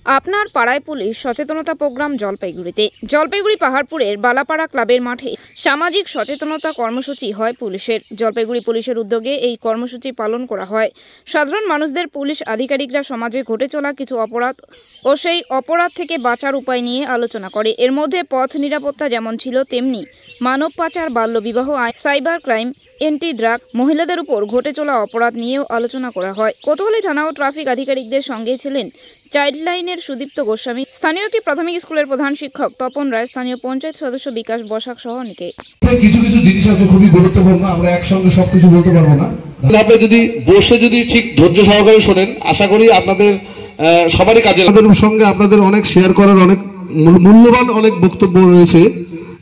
আপনার পাড়ায় পুলিশ সচেতনতা প্রোগ্রাম জলপাইগুড়ি পাহাড়পুরের বালাপাড়া ক্লাবের মাঠে সামাজিক সচেতনতা কর্মসূচি হয় পুলিশের। জলপাইগুড়ি পুলিশের উদ্যোগে এই কর্মসূচি পালন করা হয়। সাধারণ মানুষদের পুলিশ আধিকারিকরা সমাজে ঘটে চলা কিছু অপরাধ ও সেই অপরাধ থেকে বাঁচার উপায় নিয়ে আলোচনা করে। এর মধ্যে পথ নিরাপত্তা যেমন ছিল, তেমনি মানব পাচার, বাল্যবিবাহ, সাইবার ক্রাইম, এন্টি ড্রাগ, মহিলাদের উপর ঘটে চলা অপরাধ নিয়েও আলোচনা করা হয়। কোতোয়ালি থানা ও ট্রাফিক আধিকারিকদের সঙ্গে ছিলেন চাইল্ড লাইনের সুদীপ্ত গোস্বামী, স্থানীয় একটি প্রাথমিক স্কুলের প্রধান শিক্ষক তপন রায়, স্থানীয় পঞ্চায়েত সদস্য বিকাশ বসাক সহ অনেকে। কিছু কিছু জিনিস আছে খুবই গুরুত্বপূর্ণ, আমরা একসঙ্গে সবকিছু বলতে পারবো না। আপনি যদি বসে ঠিক ধৈর্য সহকারে শোনেন, আশা করি আপনাদের সবারই কাজে। আপনাদের সঙ্গে আপনাদের অনেক শেয়ার করার অনেক মূল্যবান অনেক বক্তব্য রয়েছে,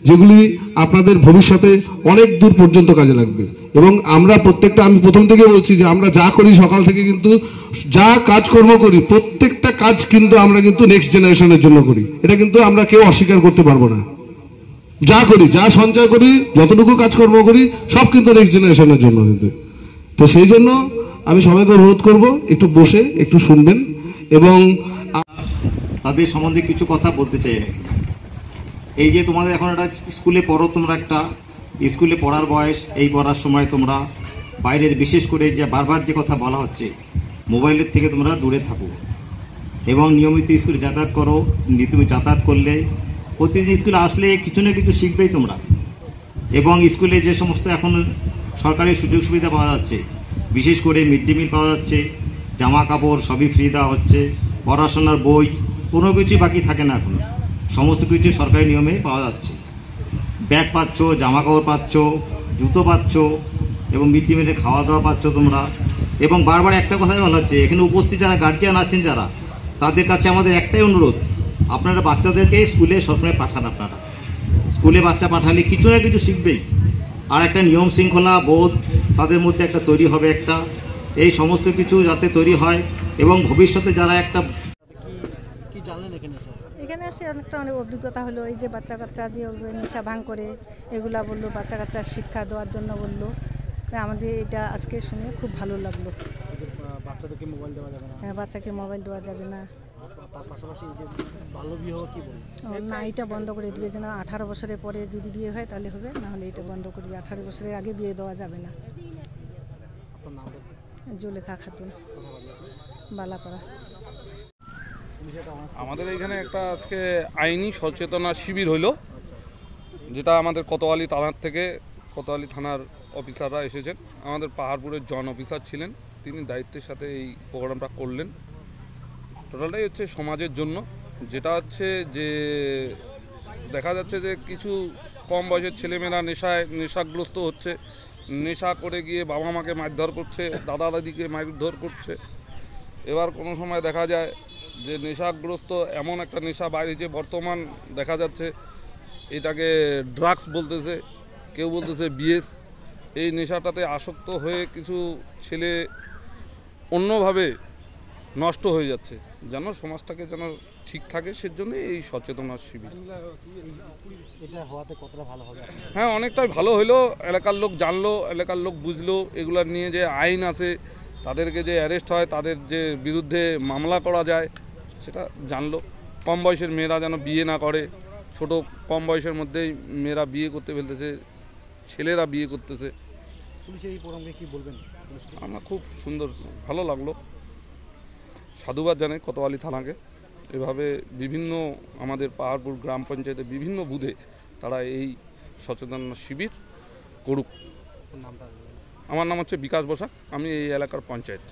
যেগুলি আপনাদের ভবিষ্যতে অনেক দূর পর্যন্ত কাজে লাগবে। এবং আমরা প্রত্যেকটা, আমি প্রথম থেকে বলছি যে আমরা যা করি সকাল থেকে, কিন্তু যা কাজকর্ম করি প্রত্যেকটা কাজ কিন্তু আমরা কিন্তু নেক্সট জেনারেশনের জন্য করি। এটা কিন্তু আমরা কেউ অস্বীকার করতে পারবো না। যা করি, যা সঞ্চয় করি, যতটুকু কাজকর্ম করি, সব কিন্তু নেক্সট জেনারেশনের জন্য। কিন্তু তো সেই জন্য আমি সবাইকে অনুরোধ করবো একটু বসে একটু শুনবেন এবং তাদের সম্বন্ধে কিছু কথা বলতে চাই। এই যে তোমাদের এখন একটা স্কুলে পড়ো, তোমরা একটা স্কুলে পড়ার বয়স, এই পড়ার সময় তোমরা বাইরের, বিশেষ করে যে বারবার যে কথা বলা হচ্ছে, মোবাইলের থেকে তোমরা দূরে থাকো এবং নিয়মিত স্কুলে যাতায়াত করো। তুমি যাতায়াত করলে, প্রতিদিন স্কুলে আসলে কিছু না কিছু শিখবেই তোমরা। এবং স্কুলে যে সমস্ত এখন সরকারি সুযোগ সুবিধা পাওয়া যাচ্ছে, বিশেষ করে মিড ডে মিল পাওয়া যাচ্ছে, জামা কাপড় সবই ফ্রি দেওয়া হচ্ছে, পড়াশোনার বই কোনো কিছুই বাকি থাকে না, এখন সমস্ত কিছু সরকারি নিয়মে পাওয়া যাচ্ছে। ব্যাগ পাচ্ছ, জামা কাপড় পাচ্ছ, জুতো পাচ্ছ এবং মিড ডে মিলে খাওয়া দাওয়া পাচ্ছ তোমরা। এবং বারবার একটা কথাই বলা হচ্ছে, এখানে উপস্থিত যারা গার্জিয়ান আছেন, যারা, তাদের কাছে আমাদের একটাই অনুরোধ, আপনারা বাচ্চাদেরকে স্কুলে সবসময় পাঠান। আপনারা স্কুলে বাচ্চা পাঠালে কিছু না কিছু শিখবেই, আর একটা নিয়ম শৃঙ্খলা বোধ তাদের মধ্যে একটা তৈরি হবে। একটা এই সমস্ত কিছু যাতে তৈরি হয় এবং ভবিষ্যতে যারা একটা এখানে এসে অনেক অভিজ্ঞতা হলো। এই যে বাচ্চা কাচ্চা যে নেশা ভাঙ করে এগুলা বললো, বাচ্চা কাচ্চার শিক্ষা দেওয়ার জন্য বললো। আমাদের এটা আজকে শুনে খুব ভালো লাগলো। বাচ্চাদেরকে মোবাইল দেওয়া যাবে না? হ্যাঁ, বাচ্চাকে মোবাইল দেওয়া যাবে না। তার পাশাপাশি এই যে বাল্যবিবাহ কি বলবো না, এটা বন্ধ করে দিবে। যেন 18 বছরের পরে যদি বিয়ে হয় তাহলে হবে, নাহলে এটা বন্ধ করবে। 18 বছরের আগে বিয়ে দেওয়া যাবে না। আপনার নাম? জুলেখা খাতুন, বালাপাড়া। আমাদের এইখানে একটা আজকে আইনি সচেতনা শিবির হইল, যেটা আমাদের কোতোয়ালি থানার থেকে, কোতোয়ালি থানার অফিসাররা এসেছেন। আমাদের পাহাড়পুরের জন অফিসার ছিলেন, তিনি দায়িত্বের সাথে এই প্রোগ্রামটা করলেন। টোটালটাই হচ্ছে সমাজের জন্য, যেটা হচ্ছে যে দেখা যাচ্ছে যে কিছু কম বয়সের ছেলেমেয়েরা নেশাগ্রস্ত হচ্ছে, নেশা করে গিয়ে বাবা মাকে মারধর করছে, দাদা দাদিকে মারধর করছে। এবার কোনো সময় দেখা যায় যে নেশাগ্রস্ত এমন একটা নেশা বাইরেছে, বর্তমান দেখা যাচ্ছে এটাকে ড্রাগস বলতেছে, কেউ বলতেছে বিএস। এই নেশাটাতে আসক্ত হয়ে কিছু ছেলে অন্যভাবে নষ্ট হয়ে যাচ্ছে। যেন সমাজটাকে যেন ঠিক থাকে, সেজন্য এই সচেতনার শিবির। এটা হওয়াতে কতটা ভালো হবে? হ্যাঁ, অনেকটাই ভালো হইলো। এলাকার লোক জানলো, এলাকার লোক বুঝলো, এগুলার নিয়ে যে আইন আছে, তাদেরকে যে অ্যারেস্ট হয়, তাদের যে বিরুদ্ধে মামলা করা যায়, সেটা জানলো। কম বয়সের মেয়েরা যেন বিয়ে না করে, কম বয়সের মধ্যেই মেয়েরা বিয়ে করতে ফেলতেছে, ছেলেরা বিয়ে করতেছে। পুলিশের এই প্রোগ্রামে কি বলবেন? আমার খুব সুন্দর, ভালো লাগলো। সাধুবাদ জানাই কোতোয়ালি থানাকে। এভাবে বিভিন্ন আমাদের পাহাড়পুর গ্রাম পঞ্চায়েতের বিভিন্ন বুথে তারা এই সচেতনতা শিবির করুক। নামটা? আমার নাম হচ্ছে বিকাশ বসাক, আমি এই এলাকার পঞ্চায়েত।